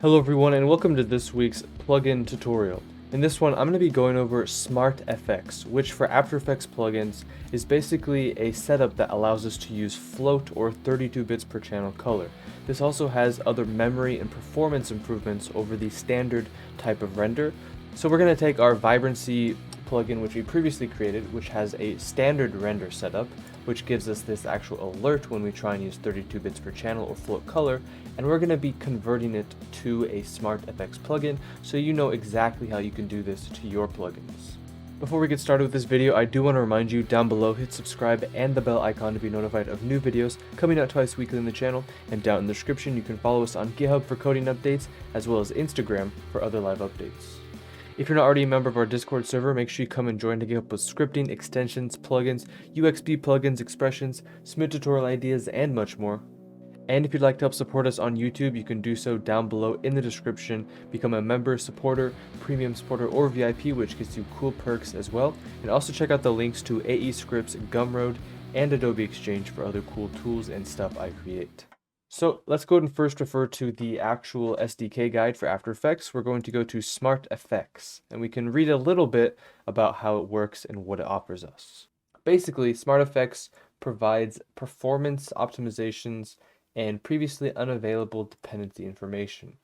Hello everyone and welcome to this week's plugin tutorial. In this one I'm going to be going over SmartFX, which for After Effects plugins is basically a setup that allows us to use float or 32 bits per channel color. This also has other memory and performance improvements over the standard type of render. So we're going to take our vibrancy plugin which we previously created, which has a standard render setup, which gives us this actual alert when we try and use 32 bits per channel or float color, and we're going to be converting it to a SmartFX plugin so you know exactly how you can do this to your plugins. Before we get started with this video, I do want to remind you down below, hit subscribe and the bell icon to be notified of new videos coming out twice weekly in the channel, and down in the description you can follow us on GitHub for coding updates as well as Instagram for other live updates. If you're not already a member of our Discord server, make sure you come and join to get help with scripting, extensions, plugins, UXP plugins, expressions, smooth tutorial ideas, and much more. And if you'd like to help support us on YouTube, you can do so down below in the description. Become a member, supporter, premium supporter, or VIP, which gives you cool perks as well. And also check out the links to AE Scripts, Gumroad, and Adobe Exchange for other cool tools and stuff I create. So let's go ahead and first refer to the actual SDK guide for After Effects. We're going to go to SmartFX, and we can read a little bit about how it works and what it offers us. Basically, SmartFX provides performance optimizations and previously unavailable dependency information.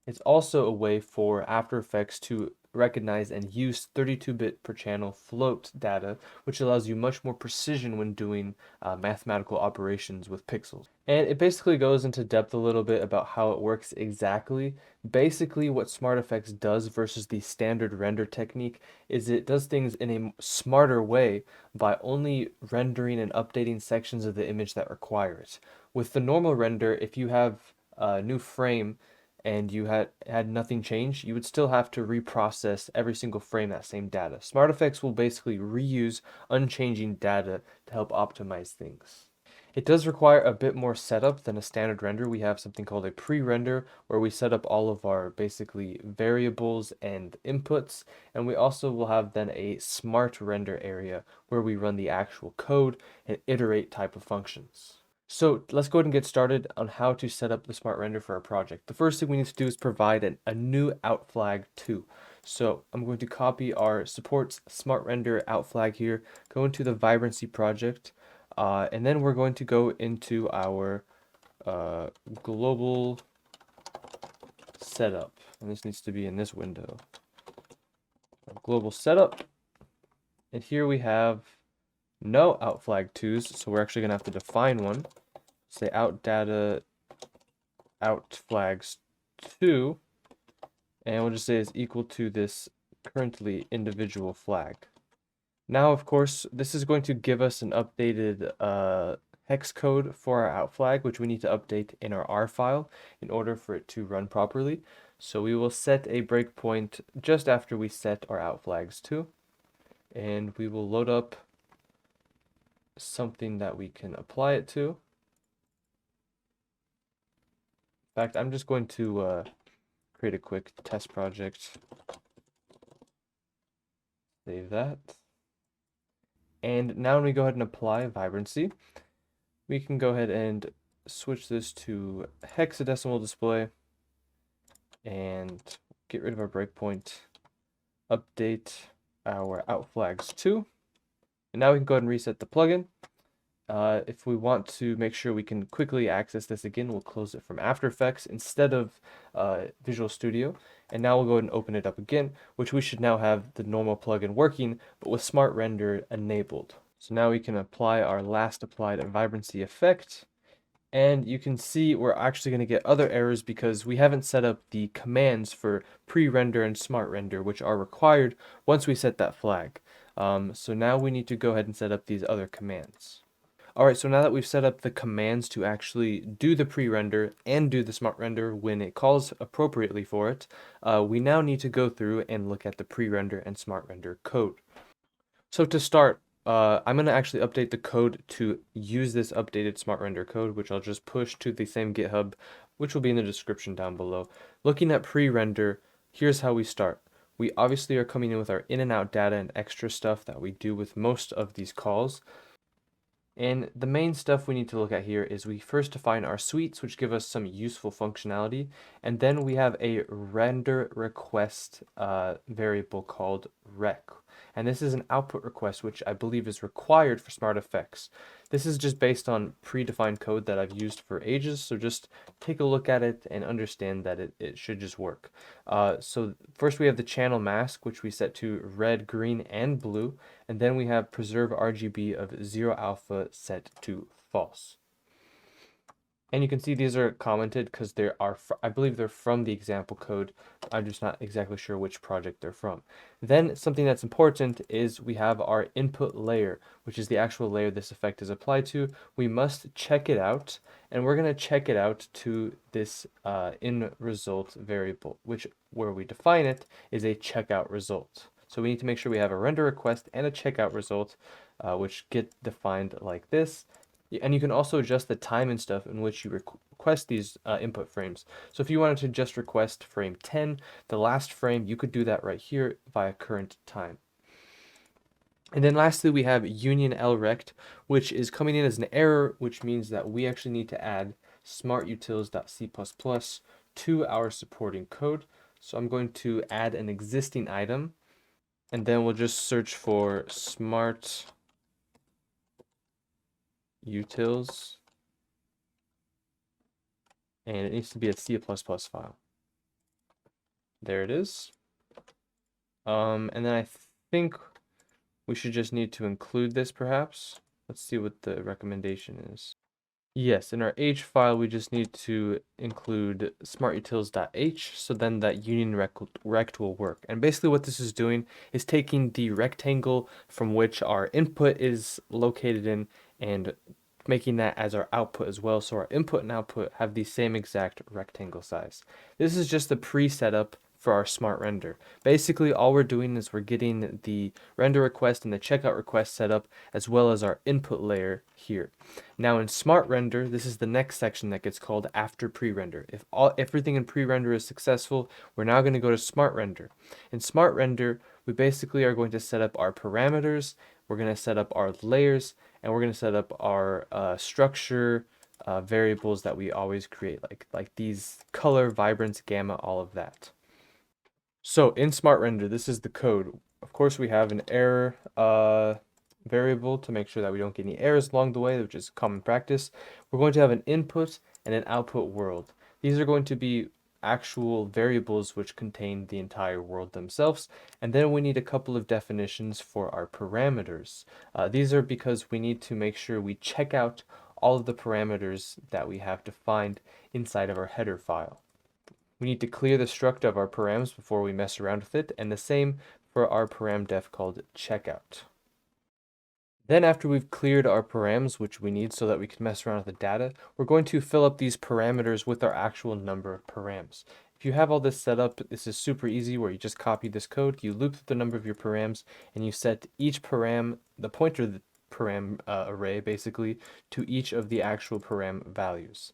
It's also a way for After Effects to recognize and use 32-bit per channel float data, which allows you much more precision when doing mathematical operations with pixels. And it basically goes into depth a little bit about how it works exactly. Basically, what SmartFX does versus the standard render technique is it does things in a smarter way by only rendering and updating sections of the image that require it. With the normal render, if you have a new frame and you had nothing change, you would still have to reprocess every single frame that same data. SmartFX will basically reuse unchanging data to help optimize things. It does require a bit more setup than a standard render. We have something called a pre-render where we set up all of our basically variables and inputs, and we also will have then a smart render area where we run the actual code and iterate type of functions. So let's go ahead and get started on how to set up the smart render for our project. The first thing we need to do is provide a new out flag too. So I'm going to copy our supports smart render out flag here, go into the vibrancy project, and then we're going to go into our global setup. And this needs to be in this window. Global setup. And here we have no out flag 2s, so we're actually going to have to define one. Say out data out flags 2, and we'll just say it's equal to this currently individual flag. Now, of course, this is going to give us an updated hex code for our out flag, which we need to update in our R file in order for it to run properly. So we will set a breakpoint just after we set our out flags 2, and we will load up something that we can apply it to. In fact, I'm just going to create a quick test project. Save that. And now when we go ahead and apply vibrancy, we can go ahead and switch this to hexadecimal display and get rid of our breakpoint, update our out flags 2. And now we can go ahead and reset the plugin. If we want to make sure we can quickly access this again, we'll close it from After Effects instead of Visual Studio. And now we'll go ahead and open it up again, which we should now have the normal plugin working, but with Smart Render enabled. So now we can apply our last applied vibrancy effect. And you can see we're actually going to get other errors because we haven't set up the commands for pre-render and smart render, which are required once we set that flag. So now we need to go ahead and set up these other commands. Alright, so now that we've set up the commands to actually do the pre-render and do the smart render when it calls appropriately for it, we now need to go through and look at the pre-render and smart render code. So to start, I'm going to actually update the code to use this updated smart render code, which I'll just push to the same GitHub, which will be in the description down below. Looking at pre-render, here's how we start. We obviously are coming in with our in and out data and extra stuff that we do with most of these calls. And the main stuff we need to look at here is we first define our suites, which give us some useful functionality, and then we have a render request variable called rec. And this is an output request, which I believe is required for SmartFX. This is just based on predefined code that I've used for ages, so just take a look at it and understand that it should just work. So first we have the channel mask, which we set to red, green, and blue, and then we have preserve RGB of 0 alpha set to false. And you can see these are commented because they are, I believe they're from the example code. I'm just not exactly sure which project they're from. Then something that's important is we have our input layer, which is the actual layer this effect is applied to. We must check it out, and we're going to check it out to this in result variable, which where we define it is a checkout result. So we need to make sure we have a render request and a checkout result, which get defined like this. And you can also adjust the time and stuff in which you request these input frames. So if you wanted to just request frame 10, the last frame, you could do that right here via current time. And then lastly, we have union lrect, which is coming in as an error, which means that we actually need to add smartutils.c++ to our supporting code. So I'm going to add an existing item, and then we'll just search for smart utils, and it needs to be a C++ file. There it is. And then I think we should just need to include this perhaps. Let's see what the recommendation is. Yes, in our H file, we just need to include smartutils.h, so then that union rect will work. And basically what this is doing is taking the rectangle from which our input is located in and making that as our output as well, so our input and output have the same exact rectangle size. This is just the pre-setup for our smart render. Basically, all we're doing is we're getting the render request and the checkout request set up, as well as our input layer here. Now in smart render, this is the next section that gets called after pre-render. If everything in pre-render is successful, we're now going to go to smart render. In smart render, we basically are going to set up our parameters, we're going to set up our layers, and we're going to set up our structure variables that we always create, like these color, vibrance, gamma, all of that. So in Smart Render, this is the code. Of course, we have an error variable to make sure that we don't get any errors along the way, which is common practice. We're going to have an input and an output world. These are going to be actual variables which contain the entire world themselves. And then we need a couple of definitions for our parameters. These are because we need to make sure we check out all of the parameters that we have defined inside of our header file. We need to clear the struct of our params before we mess around with it, and the same for our param def called checkout. Then after we've cleared our params, which we need so that we can mess around with the data, we're going to fill up these parameters with our actual number of params. If you have all this set up, this is super easy where you just copy this code, you loop the number of your params, and you set each param, the pointer of the param array basically, to each of the actual param values.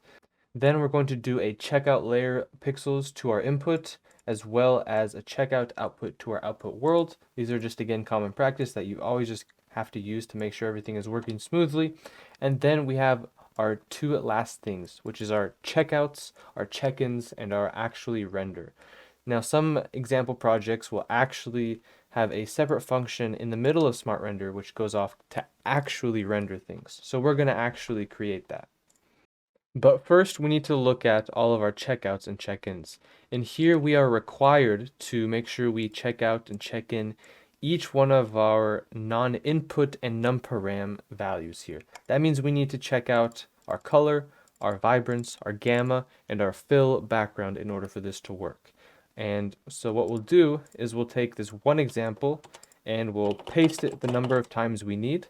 Then we're going to do a checkout layer pixels to our input, as well as a checkout output to our output world. These are just, again, common practice that you always just have to use to make sure everything is working smoothly. And then we have our two last things, which is our checkouts, our check-ins, and our actually render. Now, some example projects will actually have a separate function in the middle of Smart Render, which goes off to actually render things. So we're going to actually create that. But first, we need to look at all of our checkouts and check-ins. And here we are required to make sure we check out and check in each one of our non-input and num-param values here. That means we need to check out our color, our vibrance, our gamma, and our fill background in order for this to work. And so what we'll do is we'll take this one example and we'll paste it the number of times we need.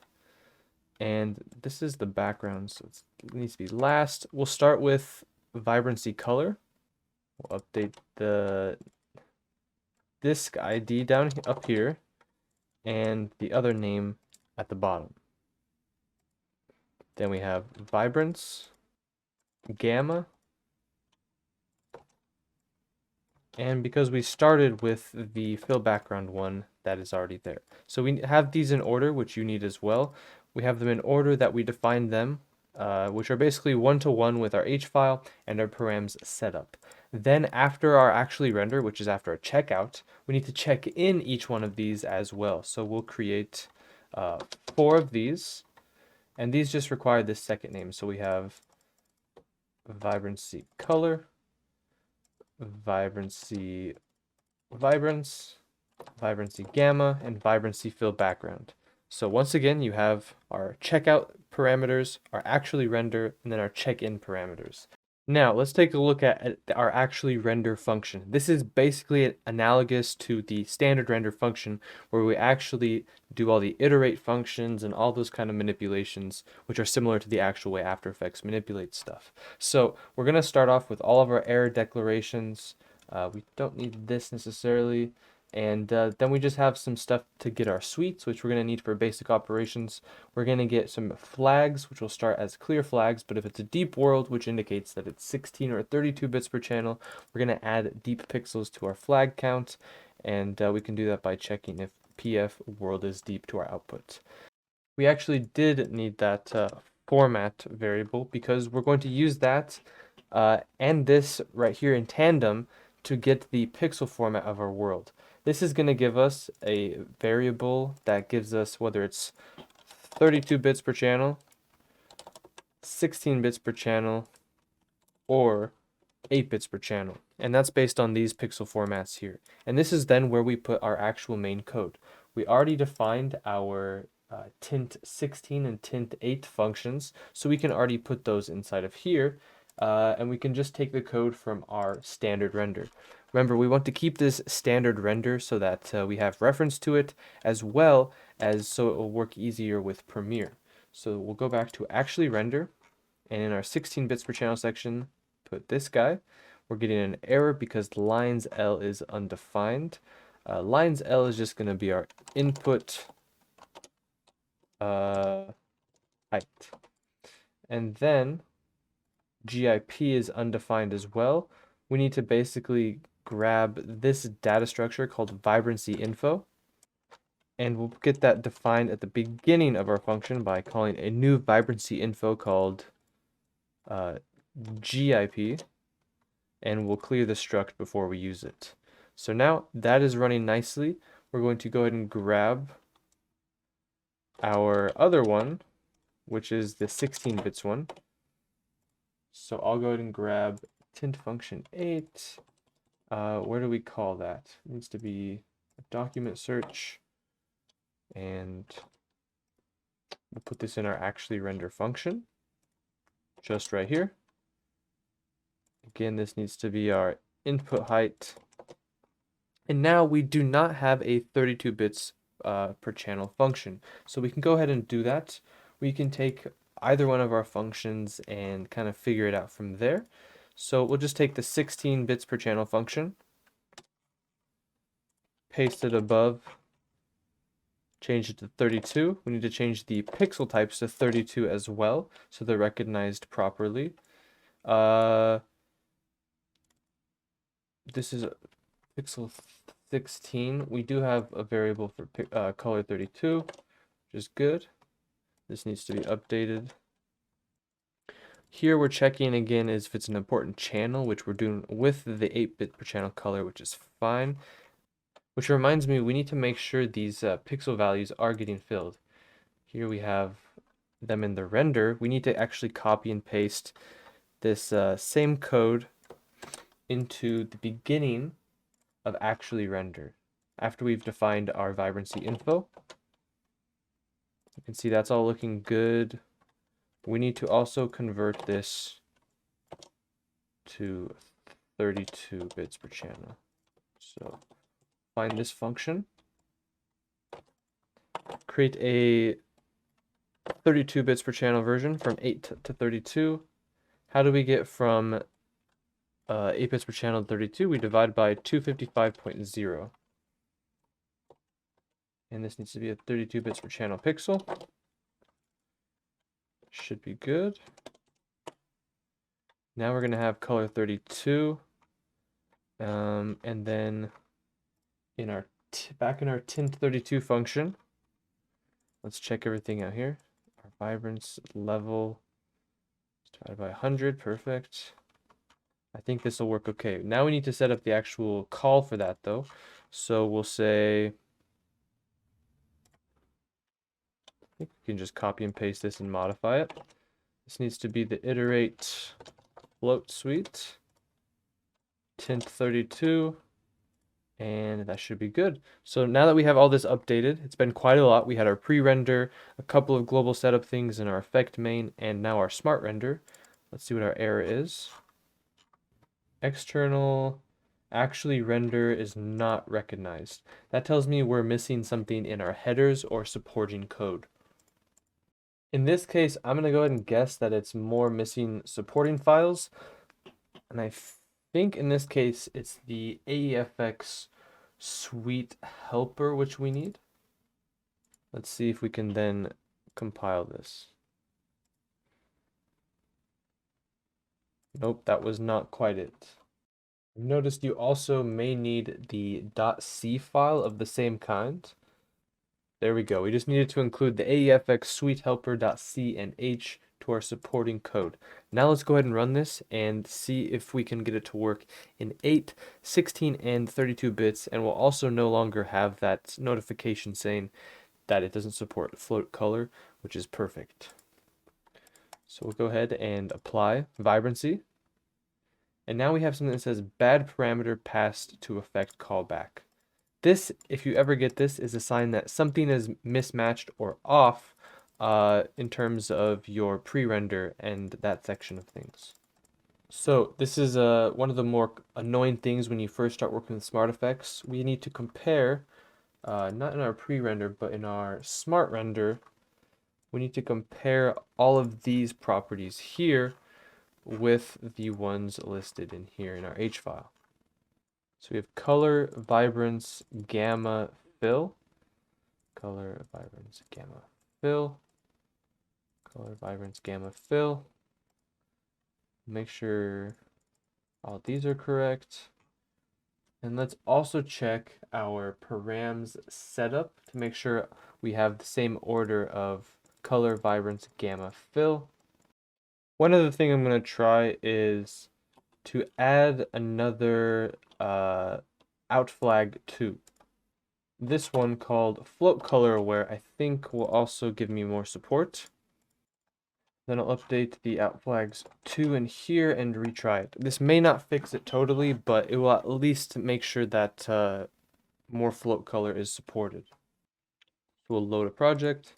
And this is the background, so it needs to be last. We'll start with vibrancy color. We'll update the disk ID down up here and the other name at the bottom. Then we have vibrance, gamma, and because we started with the fill background one, that is already there. So we have these in order, which you need as well. We have them in order that we defined them, which are basically one-to-one with our H file and our params setup. Then after our actually render, which is after a checkout, we need to check in each one of these as well. So we'll create 4 of these, and these just require this second name. So we have vibrancy color, vibrancy vibrance, vibrancy gamma, and vibrancy fill background. So once again, you have our checkout parameters, our actually render, and then our check-in parameters. Now let's take a look at our actually render function. This is basically analogous to the standard render function, where we actually do all the iterate functions and all those kind of manipulations, which are similar to the actual way After Effects manipulates stuff. So we're going to start off with all of our error declarations. We don't need this necessarily. And then we just have some stuff to get our suites, which we're going to need for basic operations. We're going to get some flags, which will start as clear flags, but if it's a deep world, which indicates that it's 16 or 32 bits per channel, we're going to add deep pixels to our flag count, and we can do that by checking if PF world is deep to our output. We actually did need that format variable because we're going to use that and this right here in tandem to get the pixel format of our world. This is going to give us a variable that gives us whether it's 32 bits per channel, 16 bits per channel, or 8 bits per channel. And that's based on these pixel formats here. And this is then where we put our actual main code. We already defined our tint 16 and tint 8 functions, so we can already put those inside of here. And we can just take the code from our standard render. Remember, we want to keep this standard render so that we have reference to it, as well as so it will work easier with Premiere. So we'll go back to actually render, and in our 16 bits per channel section, put this guy. We're getting an error because lines L is undefined. Lines L is just going to be our input height. And then GIP is undefined as well. We need to basically grab this data structure called vibrancy info, and we'll get that defined at the beginning of our function by calling a new vibrancy info called GIP, and we'll clear the struct before we use it. So now that is running nicely. We're going to go ahead and grab our other one, which is the 16 bits one. So I'll go ahead and grab tint function 8. Where do we call that? It needs to be a document search, and we'll put this in our actually render function, just right here. Again, this needs to be our input height. And now we do not have a 32 bits per channel function. So we can go ahead and do that. We can take either one of our functions and kind of figure it out from there. So we'll just take the 16 bits per channel function, paste it above, change it to 32. We need to change the pixel types to 32 as well, so they're recognized properly. This is pixel 16. We do have a variable for color 32, which is good. This needs to be updated. Here we're checking again if it's an important channel, which we're doing with the 8-bit per channel color, which is fine. Which reminds me, we need to make sure these pixel values are getting filled. Here we have them in the render. We need to actually copy and paste this same code into the beginning of actually render. After we've defined our vibrancy info, you can see that's all looking good. We need to also convert this to 32 bits per channel. So find this function, create a 32 bits per channel version from 8 to 32. How do we get from 8 bits per channel to 32? We divide by 255.0. And this needs to be a 32 bits per channel pixel. Should be good. Now we're going to have color 32. And then in our back in our tint 32 function, let's check everything out here. vibrance level divided by 100. Perfect. I think this will work okay. Now we need to set up the actual call for that though. So we'll say, I think we can just copy and paste this and modify it. This needs to be the iterate float suite, tint 32, and that should be good. So now that we have all this updated, it's been quite a lot. We had our pre-render, a couple of global setup things in our effect main, and now our smart render. Let's see what our error is. External actually render is not recognized. That tells me we're missing something in our headers or supporting code. In this case, I'm going to go ahead and guess that it's more missing supporting files. And I think in this case, it's the AEFX suite helper which we need. Let's see if we can then compile this. Nope, that was not quite it. Notice you also may need the .c file of the same kind. There we go. We just needed to include the AEFX suite helper.c and h to our supporting code. Now let's go ahead and run this and see if we can get it to work in 8, 16, and 32 bits, and we'll also no longer have that notification saying that it doesn't support float color, which is perfect. So we'll go ahead and apply vibrancy. And now we have something that says bad parameter passed to effect callback. This, if you ever get this, is a sign that something is mismatched or off in terms of your pre-render and that section of things. So this is one of the more annoying things when you first start working with SmartFX. We need to compare, not in our pre-render, but in our smart render, we need to compare all of these properties here with the ones listed in here in our H file. So we have color, vibrance, gamma, fill. Color, vibrance, gamma, fill. Color, vibrance, gamma, fill. Make sure all these are correct. And let's also check our params setup to make sure we have the same order of color, vibrance, gamma, fill. One other thing I'm going to try is to add another out flag to this one called float color aware. I think will also give me more support. Then I'll update the out flags 2 in here and retry it. This may not fix it totally, but it will at least make sure that more float color is supported. So we'll load a project,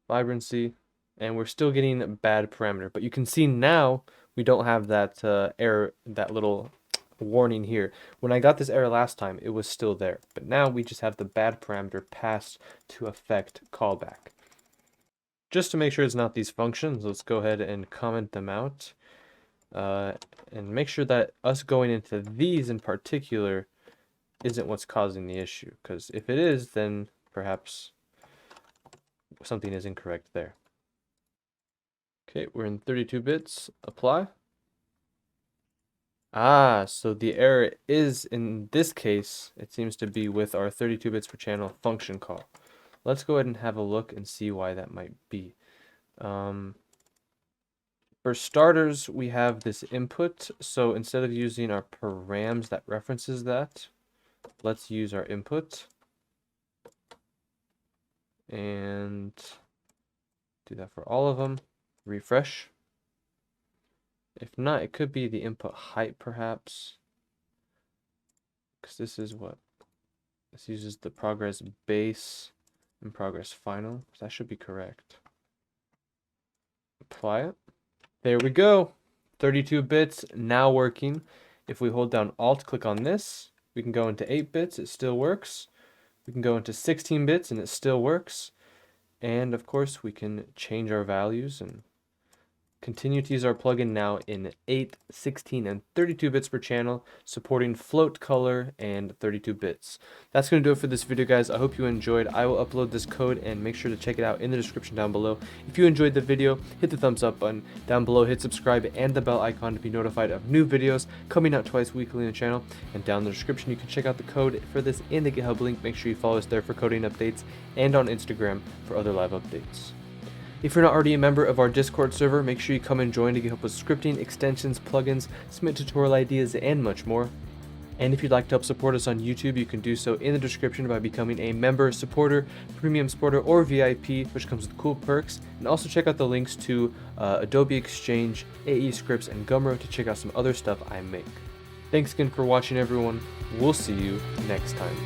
vibrancy, and we're still getting a bad parameter. But you can see now we don't have that error, that little warning here. When I got this error last time, it was still there. But now we just have the bad parameter passed to effect callback. Just to make sure it's not these functions, let's go ahead and comment them out. And make sure that us going into these in particular isn't what's causing the issue. Because if it is, then perhaps something is incorrect there. Okay, we're in 32 bits. Apply. Ah, so the error is, in this case, it seems to be with our 32 bits per channel function call. Let's go ahead and have a look and see why that might be. For starters, we have this input. So instead of using our params that references that, let's use our input. And do that for all of them. Refresh. If not, it could be the input height perhaps. Because this is what? This uses the progress base and progress final. So that should be correct. Apply it. There we go. 32 bits now working. If we hold down Alt, click on this, we can go into 8 bits, it still works. We can go into 16 bits and it still works. And of course, we can change our values and continue to use our plugin now in 8, 16, and 32 bits per channel, supporting float color and 32 bits. That's going to do it for this video, guys. I hope you enjoyed. I will upload this code and make sure to check it out in the description down below. If you enjoyed the video, hit the thumbs up button. Down below, hit subscribe and the bell icon to be notified of new videos coming out twice weekly on the channel. And down in the description, you can check out the code for this in the GitHub link. Make sure you follow us there for coding updates and on Instagram for other live updates. If you're not already a member of our Discord server, make sure you come and join to get help with scripting, extensions, plugins, submit tutorial ideas, and much more. And if you'd like to help support us on YouTube, you can do so in the description by becoming a member, supporter, premium supporter, or VIP, which comes with cool perks. And also check out the links to Adobe Exchange, AE Scripts, and Gumroad to check out some other stuff I make. Thanks again for watching, everyone. We'll see you next time.